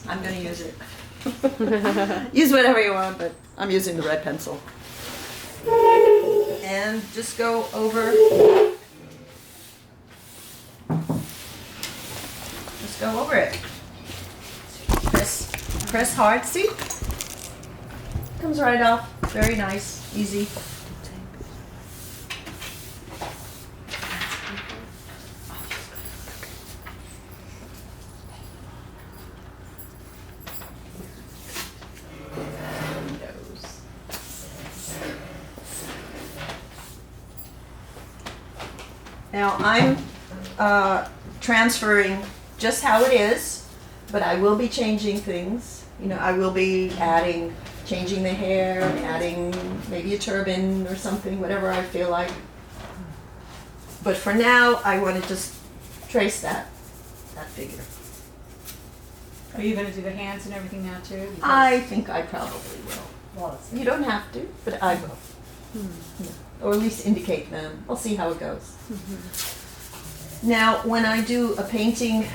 I'm going to use it. Use whatever you want, but I'm using the red pencil. And just go over. Just go over it. Press hard. See? Comes right off. Very nice. Easy. Now I'm transferring just how it is, but I will be changing things. You know, I will be changing the hair, adding maybe a turban or something, whatever I feel like. But for now, I want to just trace that figure. Are you going to do the hands and everything now too? Because I think I probably will. well, You don't have to, but I will. Yeah. Or at least indicate them. I'll see how it goes. Now, when I do a painting,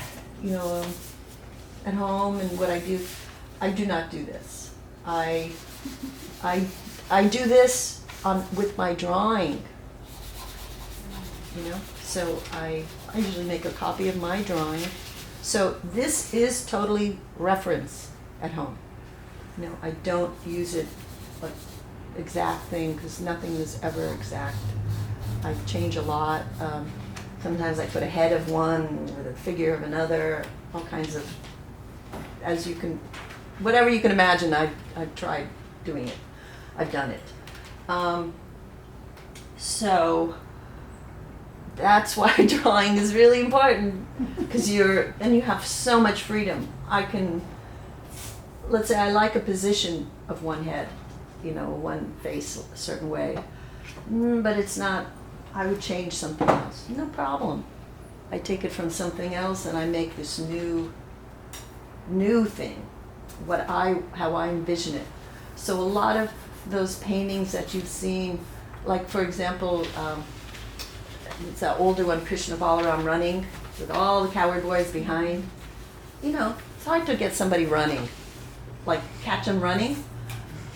you know, at home and what I do not do this. I do this with my drawing, you know. So I usually make a copy of my drawing. So this is totally reference at home. No, I don't use it like exact thing because nothing is ever exact. I change a lot. Sometimes I put a head of one with a figure of another, all kinds of, whatever you can imagine, I've tried doing it. I've done it. So that's why drawing is really important because then you have so much freedom. Let's say I like a position of one head, you know, one face a certain way, but it's not, I would change something else. No problem. I take it from something else and I make this new thing, how I envision it. So a lot of those paintings that you've seen, like for example, it's that older one, Krishna Balaram running with all the coward boys behind. You know, it's hard to get somebody running, like catch them running.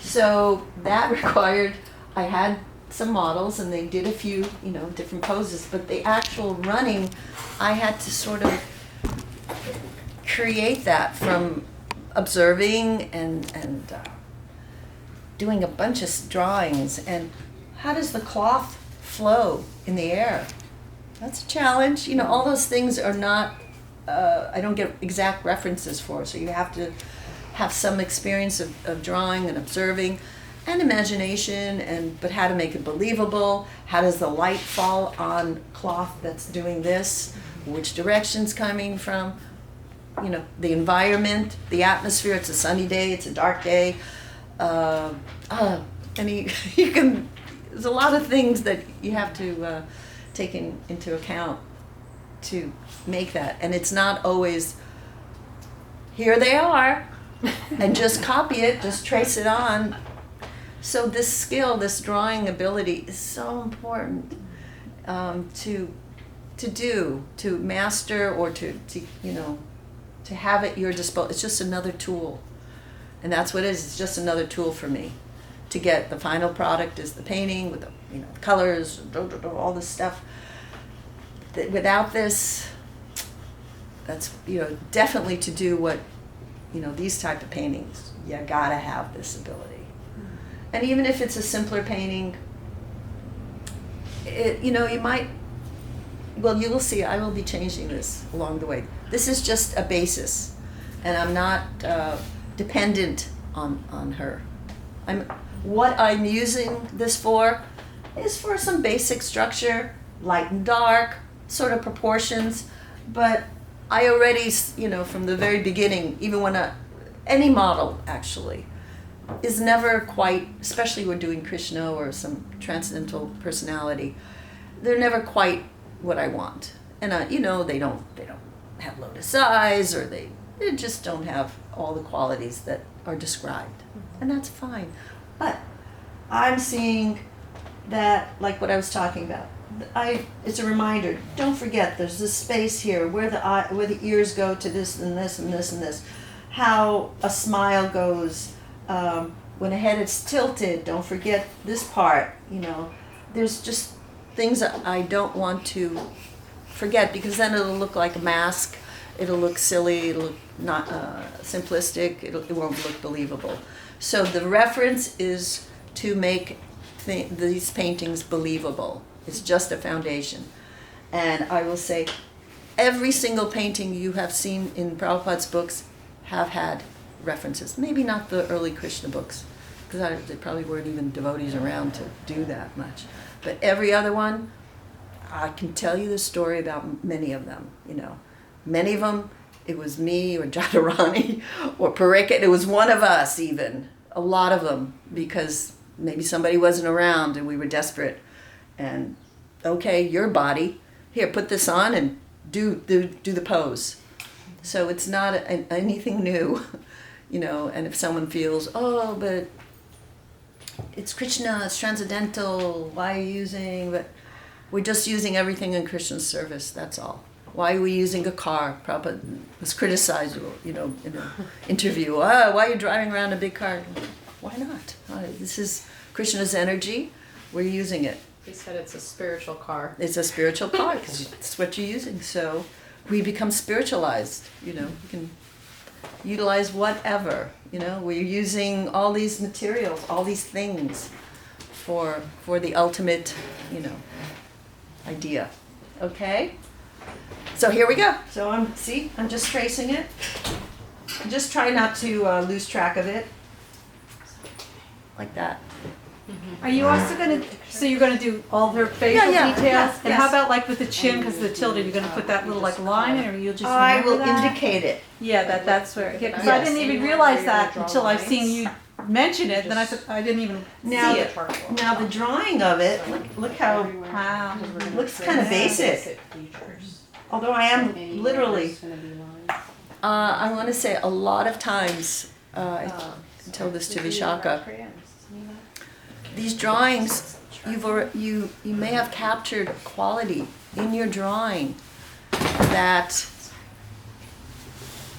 So that required, I had some models and they did a few, you know, different poses, but the actual running, I had to sort of create that from observing and doing a bunch of drawings. And how does the cloth flow in the air? That's a challenge. You know, all those things are not, I don't get exact references for, so you have to have some experience of drawing and observing and imagination, but how to make it believable. How does the light fall on cloth that's doing this? Which direction's coming from? You know, the environment, the atmosphere. It's a sunny day, it's a dark day. There's a lot of things that you have to take into account to make that. And it's not always, here they are, and just copy it, just trace it on. So this skill, this drawing ability is so important to master, or to you know, to have at your disposal. It's just another tool. And that's what it is. It's just another tool for me to get the final product is the painting with the, you know, colors, all this stuff. Without this, that's, you know, definitely to do what, you know, these type of paintings, you gotta have this ability. And even if it's a simpler painting, you know, you might, well, you will see, I will be changing this along the way. This is just a basis, and I'm not dependent on her. What I'm using this for is for some basic structure, light and dark, sort of proportions, but I already, you know, from the very beginning, even when any model actually is never quite, especially we're doing Krishna or some transcendental personality, they're never quite what I want. And you know, they don't have lotus eyes, or they just don't have all the qualities that are described. And that's fine. But I'm seeing that, like what I was talking about, it's a reminder, don't forget there's this space here where the ears go to this and this and this and this. how a smile goes. When a head is tilted, don't forget this part, you know. There's just things that I don't want to forget, because then it'll look like a mask. It'll look silly, it'll look not simplistic, it won't look believable. So the reference is to make these paintings believable. It's just a foundation. And I will say, every single painting you have seen in Prabhupada's books have had references. Maybe not the early Krishna books, because there probably weren't even devotees around to do that much. But every other one, I can tell you the story about many of them, you know. Many of them, it was me or Jadharani or Parikit. It was one of us even. A lot of them, because maybe somebody wasn't around and we were desperate. And, okay, your body, here, put this on and do the pose. So it's not anything new, you know. And if someone feels, oh, but it's Krishna, it's transcendental, why are you using, but we're just using everything in Krishna's service, that's all. Why are we using a car? Prabhupada was criticized, you know, in an interview. Oh, why are you driving around a big car? Why not? This is Krishna's energy, we're using it. He said it's a spiritual car. It's a spiritual car, because it's what you're using. So we become spiritualized, you know. You can utilize whatever, you know. We're using all these materials, all these things for the ultimate, you know, idea. Okay? So here we go. So I'm just tracing it. Just try not to lose track of it. Like that. Are you also gonna, so you're gonna do all her facial details? Yes, And how about like with the chin, because the tilted, you're gonna put that little like line in, or you'll just I will remember that? indicate it. Yeah, that's where, because I Yes. didn't even realize that until I've seen you mention it, then I said, I didn't even Now, see it. now the drawing of it, look how, Wow. it looks kind of basic. Although I am literally, I want to say a lot of times, I tell this to Vishaka, these drawings, you may have captured quality in your drawing that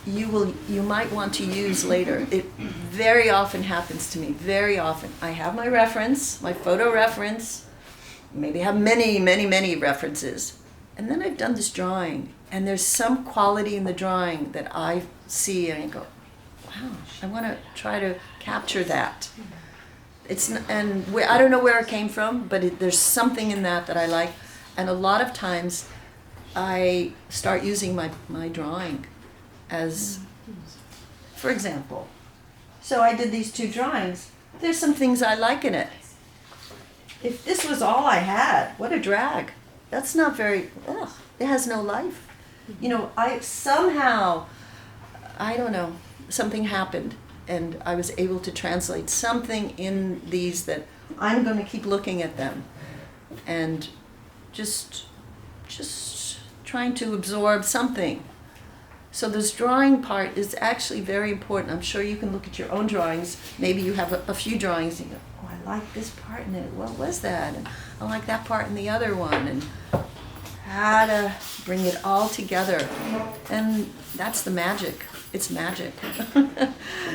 you might want to use later. It very often happens to me, very often. I have my reference, my photo reference, maybe have many references. And then I've done this drawing, and there's some quality in the drawing that I see and I go, wow, I want to try to capture that. I don't know where it came from, but there's something in that I like. And a lot of times I start using my drawing as, for example. So I did these two drawings. There's some things I like in it. If this was all I had, what a drag. That's not very, it has no life. You know, I don't know, something happened, and I was able to translate something in these that I'm going to keep looking at them and just trying to absorb something. So this drawing part is actually very important. I'm sure you can look at your own drawings. Maybe you have a few drawings and you go, oh, I like this part in it. What was that? And I like that part in the other one. And how to bring it all together. And that's the magic. It's magic.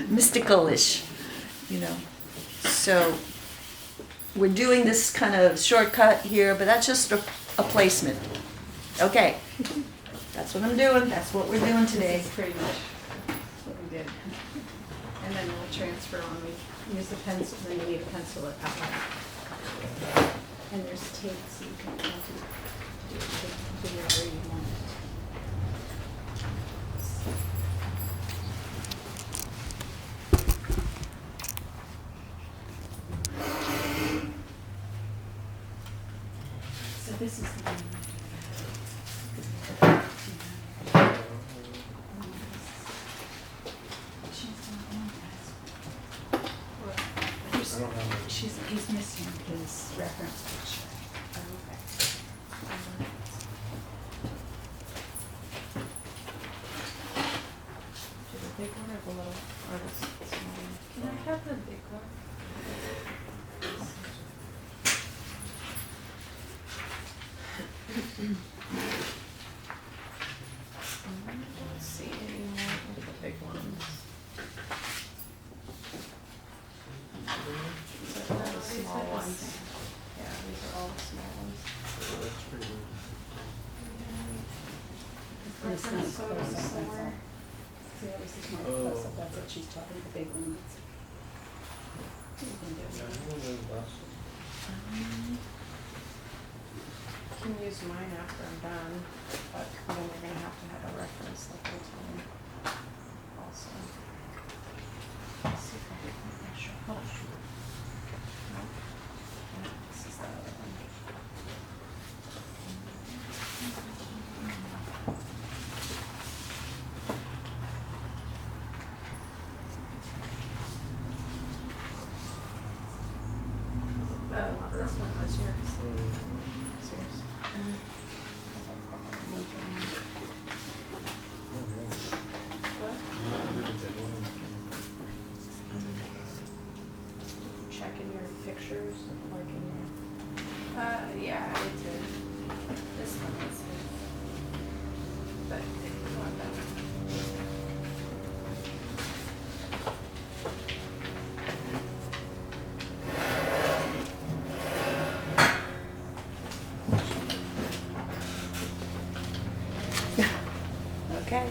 Mystical-ish, you know. So we're doing this kind of shortcut here, but that's just a placement. Okay. That's what I'm doing. That's what we're doing today. This is pretty much what we did. And then we'll transfer on, we use the pencil, then you need a pencil at that one. And there's tape, so you can do whatever you want. So this is the one. He's missing his reference picture. Do the big one or the little artist? Can I have the big one? Let's see anymore of the big ones. ones. Yeah, these are all the small ones. Oh, that's pretty good. Reference photos somewhere. See, that was the smart Oh. close up, that's what she's talking, the big ones. You can do Yeah, I it. don't know the last one. Can use mine after I'm done, but then we're gonna have to have a reference the whole time also. Let's see if I can find my show. Oh, shoot. No. No, this is the other one. Oh, this one was yours. It's yours. What? Check in your pictures, like in your. Yeah, I did. This one is his. But if you want that one. Okay.